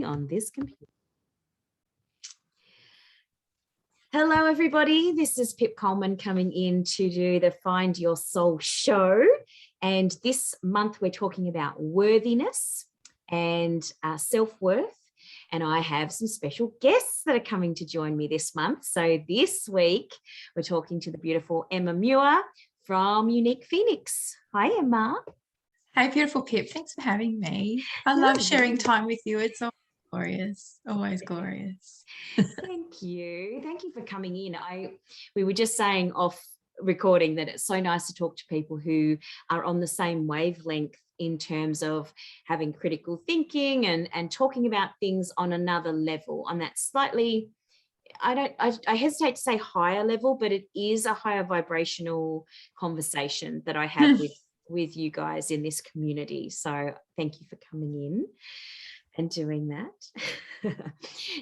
on this computer. Hello, everybody. This is Pip Coleman coming in to do the Find Your Soul show. And this month we're talking about worthiness and self-worth. And I have some special guests that are coming to join me this month. So this week we're talking to the beautiful Ema Muir from Uniqueness. Hi, Emma. Hey, beautiful Pip. Thanks for having me. I love sharing time with you. It's always glorious. Always glorious. Thank you. Thank you for coming in. We were just saying off recording that it's so nice to talk to people who are on the same wavelength in terms of having critical thinking and talking about things on another level, on that slightly, I hesitate to say higher level, but it is a higher vibrational conversation that I have with you guys in this community. So thank you for coming in and doing that.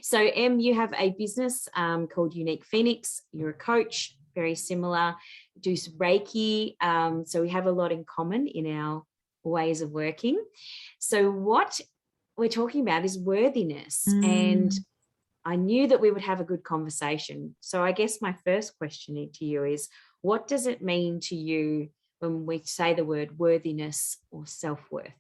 So Em, you have a business called Uniqueness. You're a coach, very similar, do some Reiki. So we have a lot in common in our ways of working. So what we're talking about is worthiness. And I knew that we would have a good conversation. So I guess my first question to you is, what does it mean to you when we say the word worthiness or self-worth?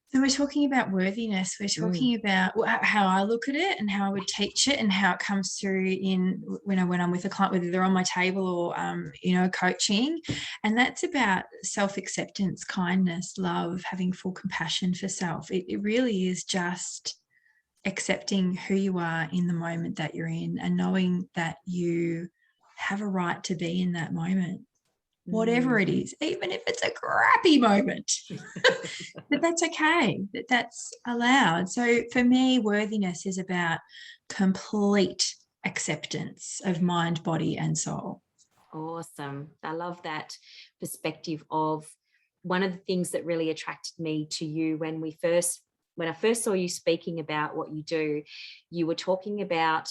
So we're talking about worthiness. We're talking about how I look at it and how I would teach it and how it comes through in when I'm with a client, whether they're on my table or, coaching. And that's about self-acceptance, kindness, love, having full compassion for self. It really is just accepting who you are in the moment that you're in and knowing that you have a right to be in that moment. Whatever it is, even if it's a crappy moment, that's okay, that's allowed. So for me, worthiness is about complete acceptance of mind, body, and soul. Awesome. I love that perspective of one of the things that really attracted me to you when I first saw you speaking about what you do, you were talking about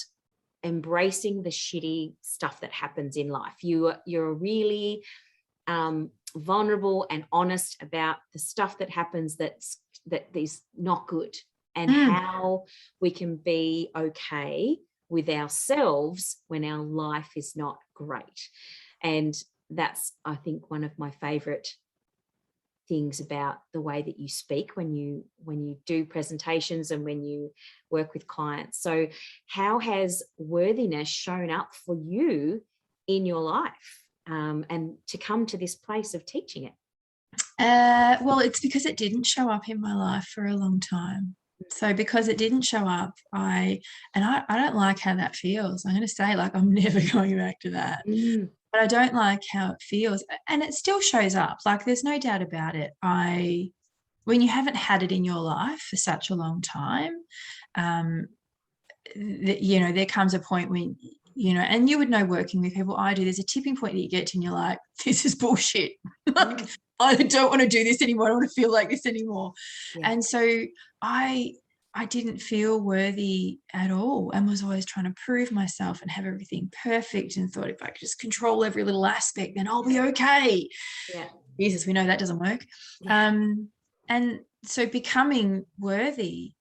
embracing the shitty stuff that happens in life. You're really vulnerable and honest about the stuff that happens that is not good, and how we can be okay with ourselves when our life is not great. And that's, I think, one of my favorite things about the way that you speak when you do presentations and when you work with clients. So how has worthiness shown up for you in your life, and to come to this place of teaching it? Well, it's because it didn't show up in my life for a long time. So because it didn't show up, I don't like how that feels. I'm going to say, like, I'm never going back to that. But I don't like how it feels. And it still shows up. Like, there's no doubt about it. When you haven't had it in your life for such a long time, there comes a point when, and you would know working with people, I do, there's a tipping point that you get to and you're like, this is bullshit. Like, I don't want to do this anymore. I don't want to feel like this anymore. Yeah. And so I didn't feel worthy at all and was always trying to prove myself and have everything perfect and thought if I could just control every little aspect, then I'll be okay. Yeah. Jesus, we know that doesn't work. Yeah. And so becoming worthy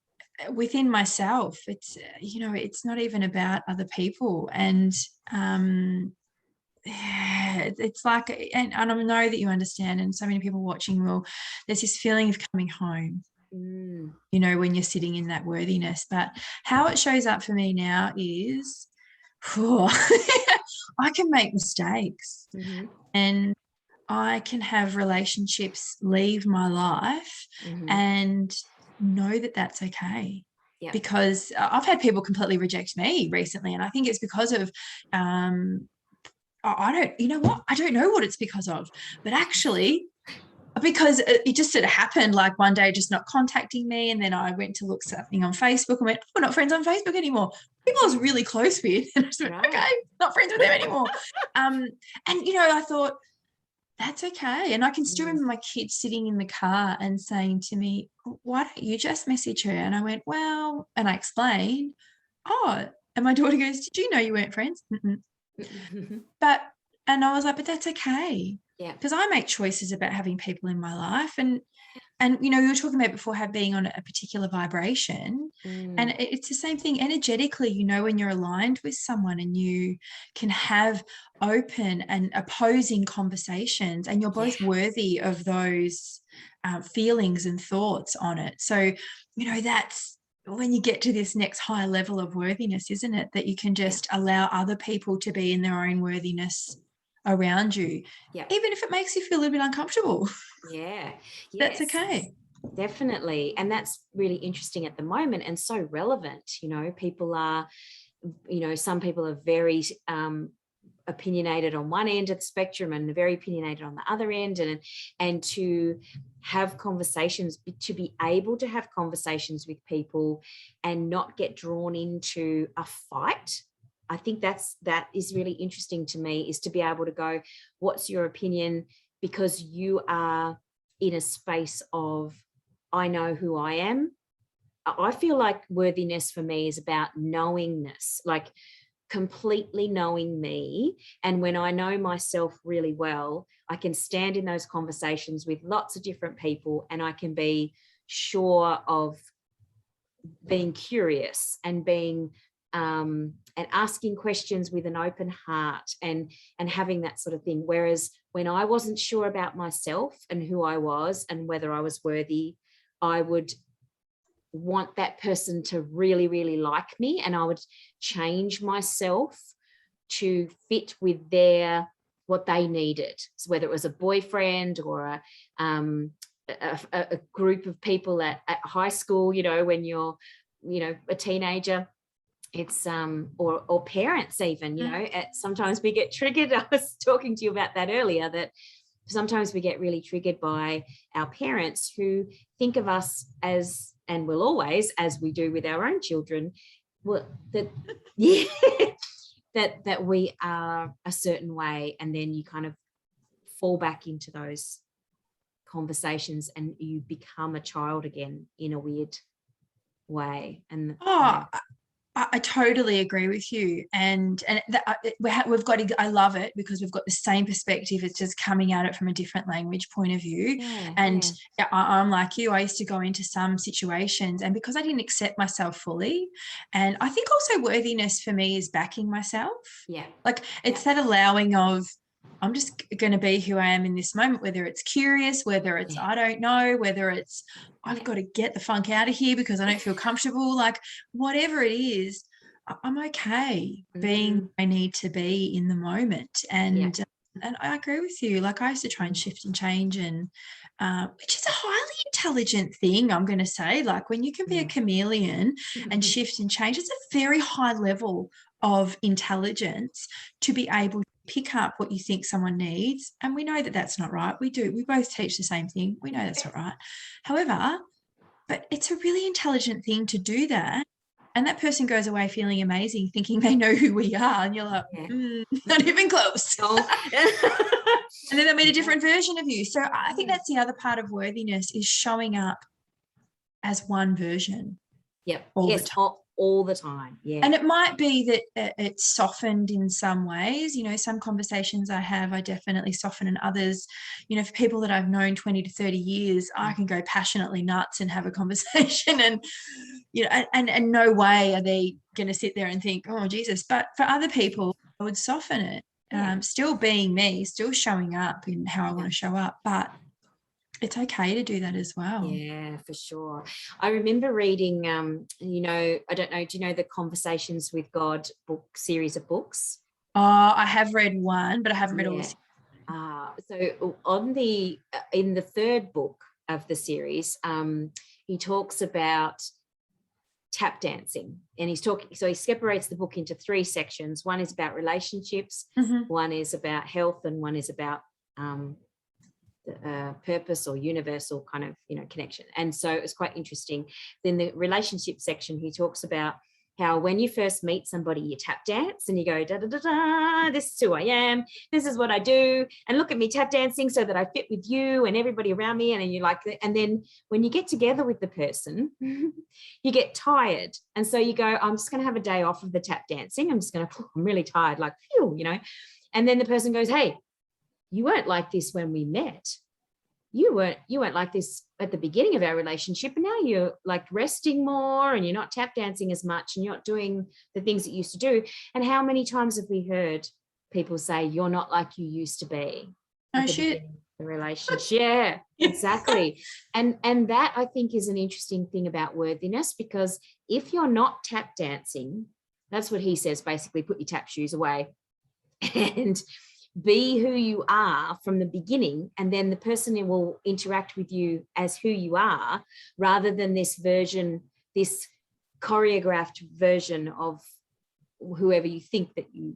within myself, it's not even about other people. And it's like, and I know that you understand, and so many people watching there's this feeling of coming home, when you're sitting in that worthiness. But how it shows up for me now is I can make mistakes, and I can have relationships leave my life and know that that's okay. Yeah. Because I've had people completely reject me recently, and I think it's because of I don't know what it's because of, but actually because it just sort of happened, like one day just not contacting me, and then I went to look something on Facebook and went, we're not friends on Facebook anymore. People I was really close with, and I just went, okay, not friends with them anymore. And I thought, that's okay. And I can still remember my kids sitting in the car and saying to me, why don't you just message her? And I went, well, and I explained, and my daughter goes, did you know you weren't friends? And I was like, but that's okay. Yeah. Because I make choices about having people in my life. And And, you know, you were talking about before being on a particular vibration, and Mm, it's the same thing energetically, you know, when you're aligned with someone and you can have open and opposing conversations, and you're yeah, both worthy of those feelings and thoughts on it. So, you know, that's when you get to this next higher level of worthiness, isn't it? That you can yeah, just allow other people to be in their own worthiness around you, yeah, even if it makes you feel a little bit uncomfortable. yeah, That's yes. okay. Definitely. And that's really interesting at the moment and so relevant. You know, people are, you know, some people are very opinionated on one end of the spectrum and very opinionated on the other end. And to have conversations, to be able to have conversations with people and not get drawn into a fight. I think that is really interesting to me, is to be able to go, what's your opinion? Because you are in a space of, I know who I am. I feel like worthiness for me is about knowingness, like completely knowing me. And when I know myself really well, I can stand in those conversations with lots of different people and I can be sure of being curious and being and asking questions with an open heart and having that sort of thing. Whereas when I wasn't sure about myself and who I was and whether I was worthy, I would want that person to really, really like me, and I would change myself to fit with their what they needed. So whether it was a boyfriend or a group of people at high school, you know, when you're, you know, a teenager, it's or parents even, you know, sometimes we get triggered. I was talking to you about that earlier, that sometimes we get really triggered by our parents who think of us as, and will always, as we do with our own children, well, that yeah, that we are a certain way, and then you kind of fall back into those conversations and you become a child again in a weird way. And Oh, I totally agree with you, and we've got to, I love it because we've got the same perspective. It's just coming at it from a different language point of view. yeah, And yeah, I'm like you. I used to go into some situations, and because I didn't accept myself fully, and I think also worthiness for me is backing myself. yeah, Like it's yeah, that allowing of, I'm just going to be who I am in this moment, whether it's curious, whether it's yeah, I don't know, whether it's I've yeah, got to get the funk out of here because I don't feel comfortable. Like whatever it is, I'm okay being mm, where I need to be in the moment. yeah, And I agree with you. Like I used to try and shift and change, and which is a highly intelligent thing, I'm going to say. Like when you can be a mm. chameleon and shift and change, it's a very high level of intelligence to be able to pick up what you think someone needs. And we know that that's not right. We both teach the same thing. We know that's not right. However, but it's a really intelligent thing to do that. And that person goes away feeling amazing, thinking they know who we are. And you're like, Yeah. not even close. Oh. And then they meet a Yeah. different version of you. So I think that's the other part of worthiness, is showing up as one version Yep. all the Yes. time. All the time. Yeah. And it might be that it's softened in some ways. You know, some conversations I have, I definitely soften, and others, you know, for people that I've known 20 to 30 years, I can go passionately nuts and have a conversation, and, you know, and no way are they going to sit there and think, oh, Jesus. But for other people, I would soften it, Yeah. still being me, still showing up in how I Yeah. want to show up. But it's okay to do that as well. Yeah, for sure. I remember reading, you know, I don't know, do you know the Conversations with God book series of books? Oh, I have read one, but I haven't read all Yeah. the. So on the in the third book of the series, he talks about tap dancing, and he's talking, so he separates the book into three sections. One is about relationships, Mhm. one is about health, and one is about purpose or universal kind of, you know, connection. And so it was quite interesting. Then the relationship section, he talks about how when you first meet somebody, you tap dance and you go, da, da, da, da, this is who I am, this is what I do, and look at me tap dancing so that I fit with you and everybody around me. And then you like, and then when you get together with the person, you get tired. And so you go, I'm just going to have a day off of the tap dancing. I'm just going to, I'm really tired, like, phew, you know. And then the person goes, hey, you weren't like this when we met. you weren't like this at the beginning of our relationship, and now you're like resting more and you're not tap dancing as much and you're not doing the things that you used to do. And how many times have we heard people say, you're not like you used to be at the beginning of the relationship? Yeah, exactly. And that, I think, is an interesting thing about worthiness, because if you're not tap dancing, that's what he says, basically, put your tap shoes away and be who you are from the beginning, and then the person will interact with you as who you are, rather than this choreographed version of whoever you think that you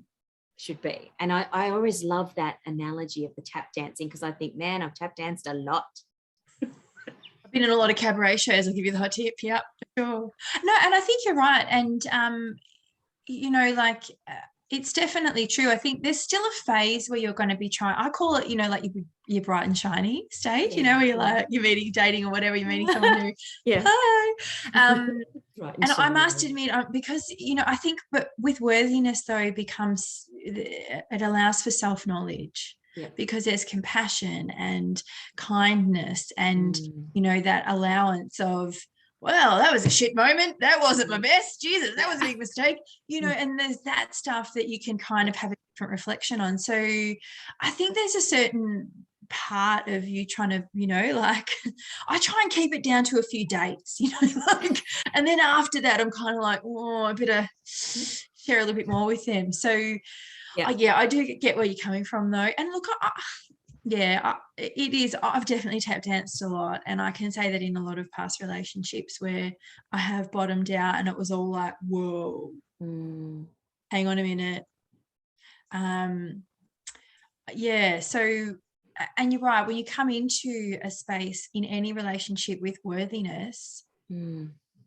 should be. And I always love that analogy of the tap dancing, because I think, man, I've tap danced a lot. I've been in a lot of cabaret shows. I'll give you the hot tip. Yep, sure. No, and I think you're right. And it's definitely true. I think there's still a phase where you're going to be trying, I call it, like your bright and shiny stage, where you're like, you're meeting, dating or whatever, you're meeting someone new. Yeah. Hi. And I must admit, because, I think, but with worthiness though, it allows for self-knowledge. Yeah. Because there's compassion and kindness and, that allowance of, well, that was a shit moment. That wasn't my best. Jesus, that was a big mistake. And there's that stuff that you can kind of have a different reflection on. So I think there's a certain part of you trying to, I try and keep it down to a few dates, and then after that, I'm kind of like, oh, I better share a little bit more with them. So I do get where you're coming from though. And look, it is. I've definitely tap danced a lot, and I can say that in a lot of past relationships where I have bottomed out and it was all like, whoa, hang on a minute. So, and you're right, when you come into a space in any relationship with worthiness,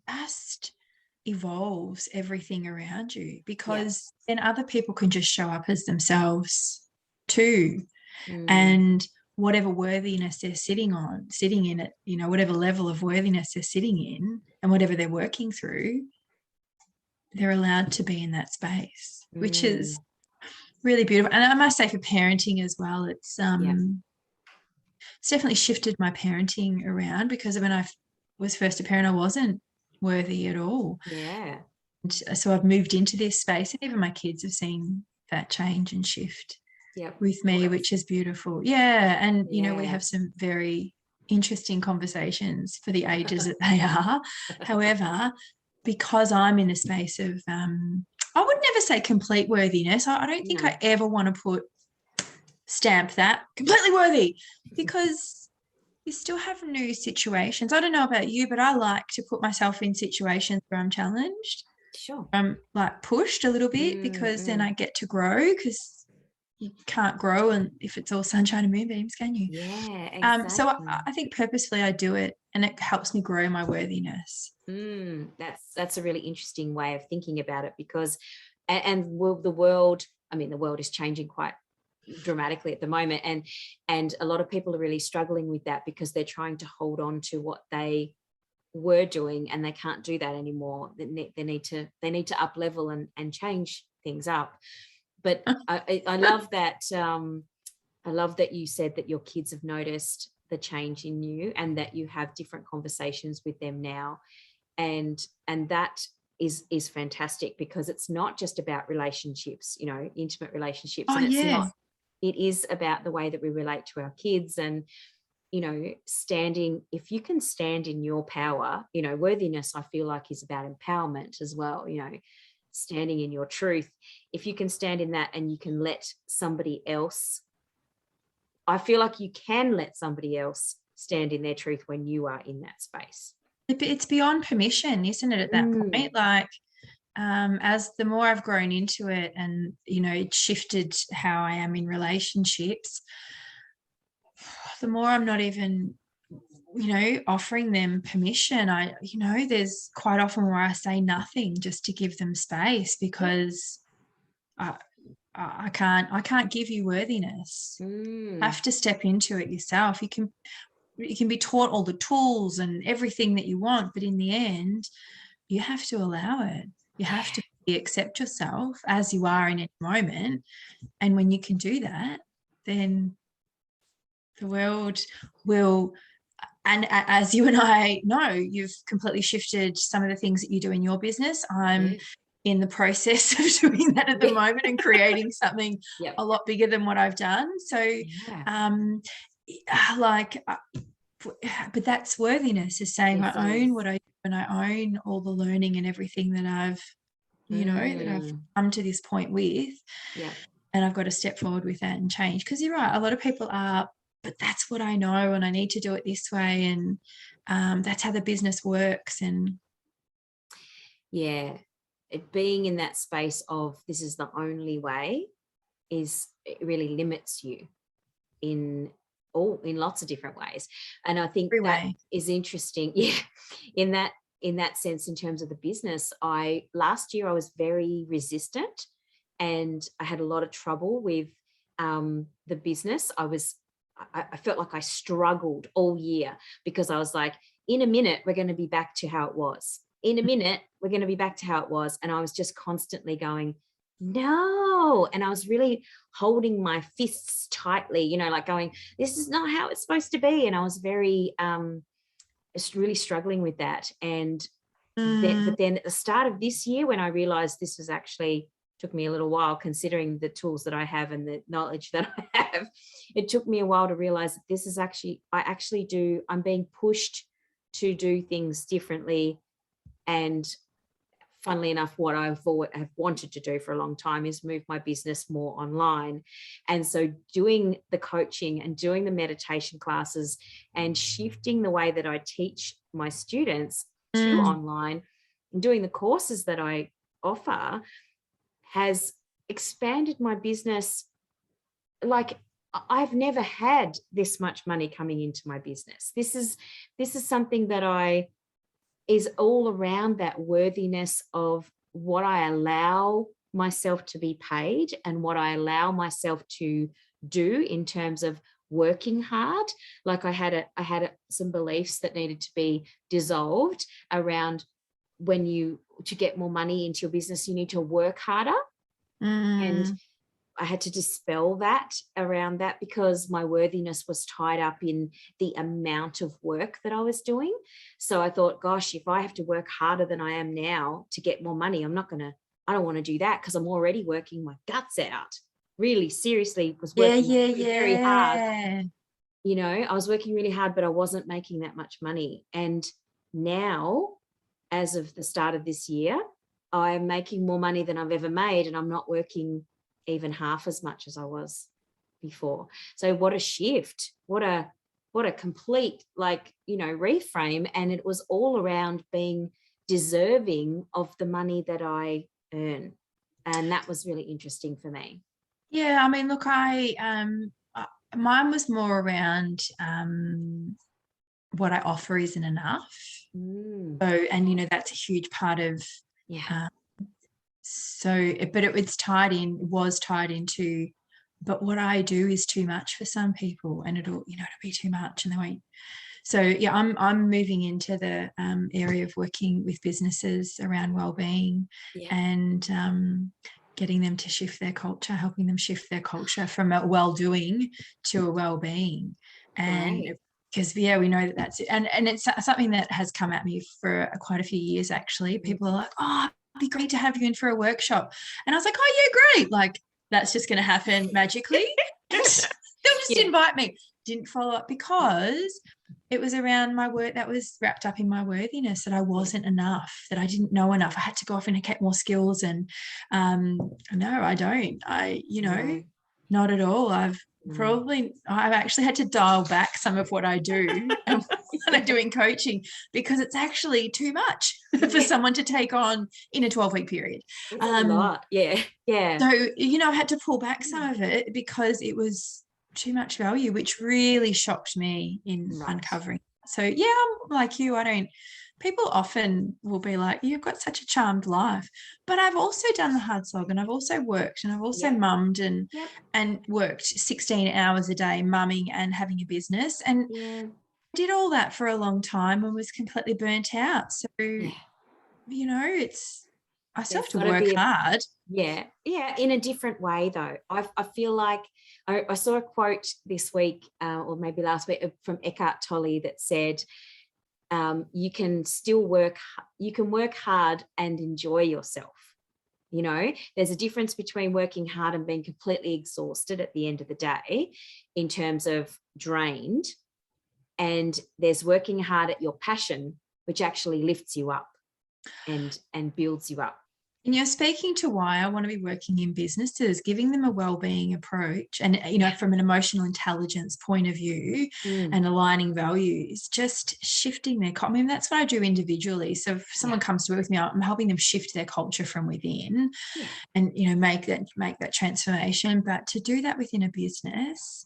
just evolves everything around you, because then other people can just show up as themselves too. And whatever worthiness they're sitting in it, whatever level of worthiness they're sitting in and whatever they're working through, they're allowed to be in that space, which is really beautiful. And I must say, for parenting as well, it's definitely shifted my parenting around, because when I was first a parent, I wasn't worthy at all. Yeah. And so I've moved into this space, and even my kids have seen that change and shift with me, which is beautiful. Yeah. And, we have some very interesting conversations for the ages that they are. However, because I'm in a space of, I would never say complete worthiness. I don't think I ever want to stamp that completely worthy, because you still have new situations. I don't know about you, but I like to put myself in situations where I'm challenged. Sure. I'm like pushed a little bit, because then I get to grow, because you can't grow and if it's all sunshine and moonbeams, can you? Yeah, exactly. So I think purposefully I do it, and it helps me grow my worthiness. That's a really interesting way of thinking about it, because the world is changing quite dramatically at the moment, and a lot of people are really struggling with that, because they're trying to hold on to what they were doing, and they can't do that anymore. They need to up level and change things up. But I love that. I love that you said that your kids have noticed the change in you, and that you have different conversations with them now, and that is fantastic, because it's not just about relationships, intimate relationships, and it's not. It is about the way that we relate to our kids, and if you can stand in your power, worthiness, I feel like, is about empowerment as well, standing in your truth. If you can stand in that, and you can let somebody else, I feel like you can let somebody else stand in their truth when you are in that space. It's beyond permission, isn't it, at that point? Like, as the more I've grown into it, and it shifted how I am in relationships, the more I'm not even offering them permission. There's quite often where I say nothing just to give them space, because I can't give you worthiness. You have to step into it yourself. You can be taught all the tools and everything that you want, but in the end, you have to allow it. You have to accept yourself as you are in any moment. And when you can do that, then the world will, and as you and I know, you've completely shifted some of the things that you do in your business. I'm in the process of doing that at the moment and creating something a lot bigger than what I've done. So, like, but that's worthiness, is saying I own what I do, and I own all the learning and everything that I've, you know, that I've come to this point with. And I've got to step forward with that and change. Because you're right, a lot of people are, but that's what I know, and I need to do it this way, and that's how the business works. And being in that space of this is the only way it really limits you in lots of different ways. And I think that is interesting. In that sense, in terms of the business, last year I was very resistant, and I had a lot of trouble with the business. I felt like I struggled all year, because I was like, in a minute, we're going to be back to how it was. In a minute, we're going to be back to how it was. And I was just constantly going, no. And I was really holding my fists tightly, you know, like going, this is not how it's supposed to be. And I was very, really struggling with that. And but then at the start of this year, when I realized this was actually, took me a little while, considering the tools that I have and the knowledge that I have, it took me a while to realize that this is actually, I'm being pushed to do things differently. And funnily enough, what I've wanted to do for a long time is move my business more online. And so doing the coaching and doing the meditation classes and shifting the way that I teach my students to online, and doing the courses that I offer, has expanded my business. Like, I've never had this much money coming into my business. This is something that is all around that worthiness of what I allow myself to be paid and what I allow myself to do in terms of working hard. Like, I had some beliefs that needed to be dissolved around, to get more money into your business, you need to work harder. And I had to dispel that around that, because my worthiness was tied up in the amount of work that I was doing. So I thought, gosh, if I have to work harder than I am now to get more money, I don't want to do that, because I'm already working my guts out. Really, seriously, was working very hard. You know, I was working really hard, but I wasn't making that much money. And now, as of the start of this year, I'm making more money than I've ever made, and I'm not working even half as much as I was before. So what a shift, what a complete, like, you know, reframe. And it was all around being deserving of the money that I earn. And that was really interesting for me. Yeah, I mean, look, mine was more around what I offer isn't enough. So, and you know, that's a huge part of but it was tied into, but what I do is too much for some people, and it'll be too much, and they won't. So yeah, I'm moving into the area of working with businesses around wellbeing and getting them to shift their culture, helping them shift their culture from a well-doing to a well-being. And because we know that that's it. And it's something that has come at me for quite a few years, actually. People are like, oh, it'd be great to have you in for a workshop. And I was like, oh yeah, great. Like, that's just going to happen magically. They'll just invite me. Didn't follow up, because it was around my work that was wrapped up in my worthiness, that I wasn't enough, that I didn't know enough. I had to go off and get more skills. And no, I don't. Not at all. I've actually had to dial back some of what I do when I'm doing coaching, because it's actually too much for someone to take on in a 12-week period. It's a lot. Yeah. So, I had to pull back some of it because it was too much value, which really shocked me in uncovering. So yeah, I'm like you. People often will be like, you've got such a charmed life, but I've also done the hard slog, and I've also worked, and I've also mummed and worked 16 hours a day, mumming and having a business, and did all that for a long time and was completely burnt out. So, it's I still There's have to got to work be hard. yeah, in a different way though. I feel like I saw a quote this week or maybe last week from Eckhart Tolle that said, you can work hard and enjoy yourself. You know, there's a difference between working hard and being completely exhausted at the end of the day in terms of drained, and there's working hard at your passion, which actually lifts you up and builds you up. And you're speaking to why I want to be working in businesses, giving them a well-being approach and, from an emotional intelligence point of view and aligning values, just shifting their, I mean, that's what I do individually. So if someone comes to work with me, I'm helping them shift their culture from within and, make that transformation. But to do that within a business,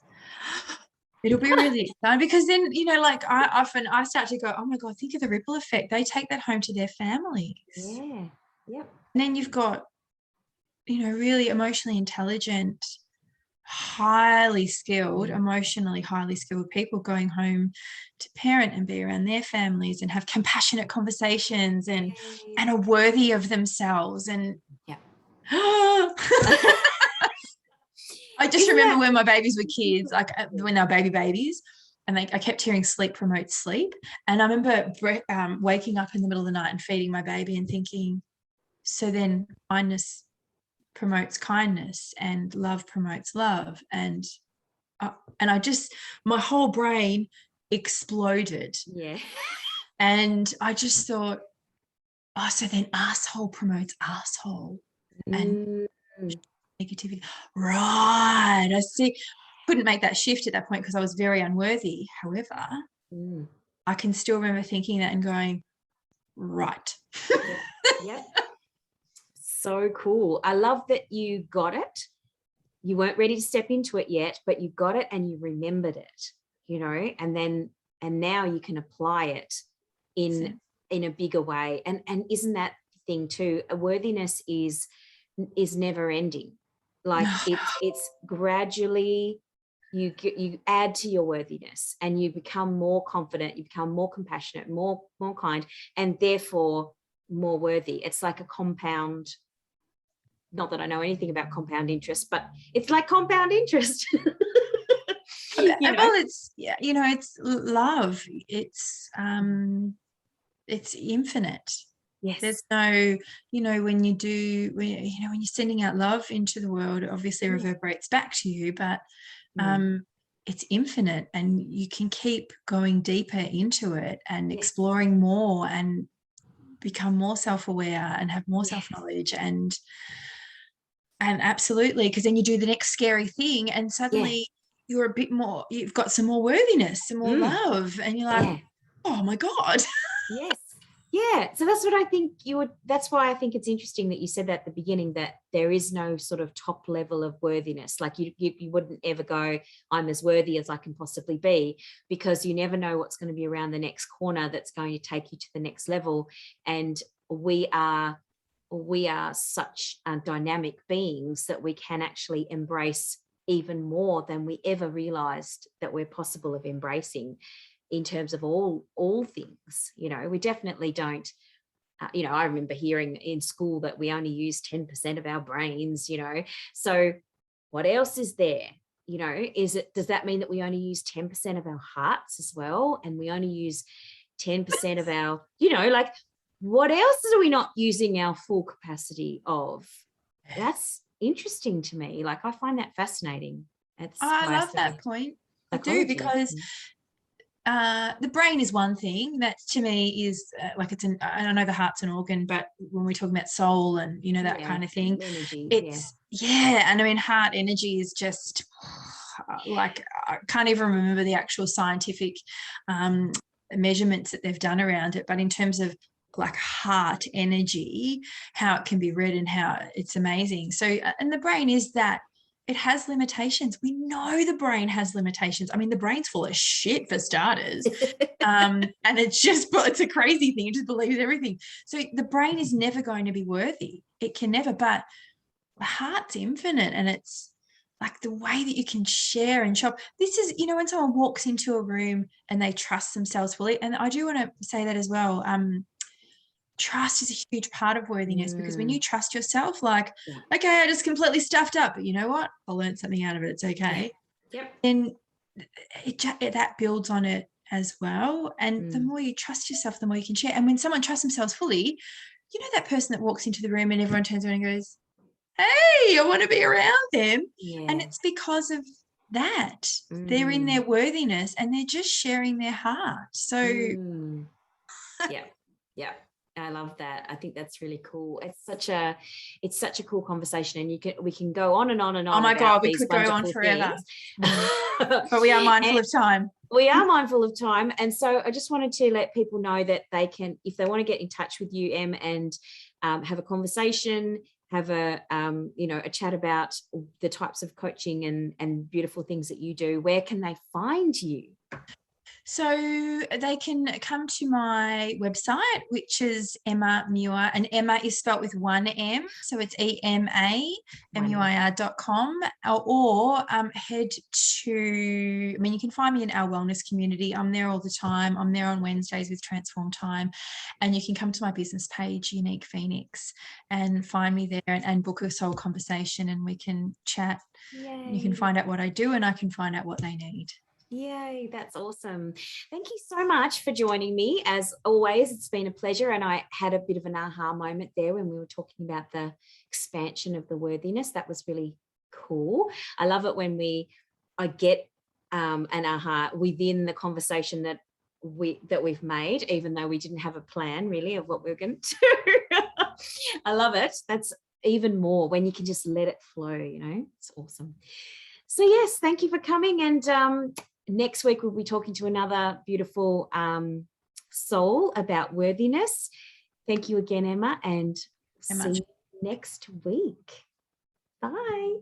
it'll be really exciting because then, I start to go, oh my God, think of the ripple effect. They take that home to their families. Yeah. Yep. And then you've got, really emotionally intelligent, emotionally highly skilled people going home to parent and be around their families and have compassionate conversations and are worthy of themselves. And I just remember when my babies were kids, like when they were babies, and I kept hearing sleep promotes sleep. And I remember waking up in the middle of the night and feeding my baby and thinking, so then kindness promotes kindness and love promotes love. And I just, my whole brain exploded. Yeah. And I just thought, oh, so then asshole promotes asshole and negativity. Right. I see. Couldn't make that shift at that point because I was very unworthy. However, I can still remember thinking that and going, right. Yep. So cool. I love that you got it. You weren't ready to step into it yet, but you got it and you remembered it, and now you can apply it in a bigger way. And isn't that the thing too? A worthiness is never ending. Like it's gradually you add to your worthiness and you become more confident, you become more compassionate, more kind, and therefore more worthy. It's like a compound. Not that I know anything about compound interest, but it's like compound interest. Well, it's it's love. It's infinite. Yes. There's no, when you're sending out love into the world, it obviously reverberates back to you, but it's infinite and you can keep going deeper into it and exploring more and become more self-aware and have more self-knowledge and absolutely, because then you do the next scary thing and suddenly you're a bit more, you've got some more worthiness, some more love, and you're like, oh my God. Yes. Yeah. So that's what I think that's why I think it's interesting that you said that at the beginning, that there is no sort of top level of worthiness. Like you wouldn't ever go, I'm as worthy as I can possibly be, because you never know what's going to be around the next corner that's going to take you to the next level. And we are such dynamic beings that we can actually embrace even more than we ever realized that we're possible of embracing in terms of all things. We definitely don't, I remember hearing in school that we only use 10% of our brains, so what else is there? Does that mean that we only use 10% of our hearts as well? And we only use 10% of our, like, what else are we not using our full capacity of? That's interesting to me. Like, I find that fascinating. I love that point. I do, because the brain is one thing that to me is like I know the heart's an organ, but when we're talking about soul and that kind of thing, energy, it's and I mean heart energy is just like I can't even remember the actual scientific measurements that they've done around it, but in terms of like heart energy, how it can be read and how it's amazing. So and the brain is that it has limitations. We know the brain has limitations. I mean, the brain's full of shit for starters. And it's a crazy thing. It just believes everything. So the brain is never going to be worthy. It can never, but the heart's infinite. And it's like the way that you can share and shop. This is, when someone walks into a room and they trust themselves fully. And I do want to say that as well. trust is a huge part of worthiness, because when you trust yourself, like, Yeah. okay, I just completely stuffed up, but you know what? I learned something out of it. It's okay. Yep. Then that builds on it as well. And the Mm. more you trust yourself, the more you can share. And when someone trusts themselves fully, you know, that person that walks into the room and everyone turns around and goes, hey, I want to be around them. Yeah. And it's because of that. They're in Mm. their worthiness and they're just sharing their heart. So Yeah. Yeah. I love that. I think that's really cool. It's such a cool conversation, and we can go on and on and on. oh my about God, we these could go on wonderful forever. things. But we are mindful of time. We are mindful of time. And so I just wanted to let people know that they can, if they want to get in touch with you, Em, and have a conversation, have a a chat about the types of coaching and beautiful things that you do, where can they find you? So they can come to my website, which is Ema Muir, and Emma is spelt with one M. So it's EMAMUIR.com, or head to, I mean, you can find me in our wellness community. I'm there all the time. I'm there on Wednesdays with Transform Time. And you can come to my business page, Unique Phoenix, and find me there and book a soul conversation, and we can chat. Yay. You can find out what I do, and I can find out what they need. Yay, that's awesome. Thank you so much for joining me. As always, it's been a pleasure. And I had a bit of an aha moment there when we were talking about the expansion of the worthiness. That was really cool. I love it when I get an aha within the conversation that we've made, even though we didn't have a plan really of what we were going to do. I love it. That's even more when you can just let it flow, it's awesome. So yes, thank you for coming. And next week, we'll be talking to another beautiful soul about worthiness. Thank you again, Emma, and see you next week. Bye.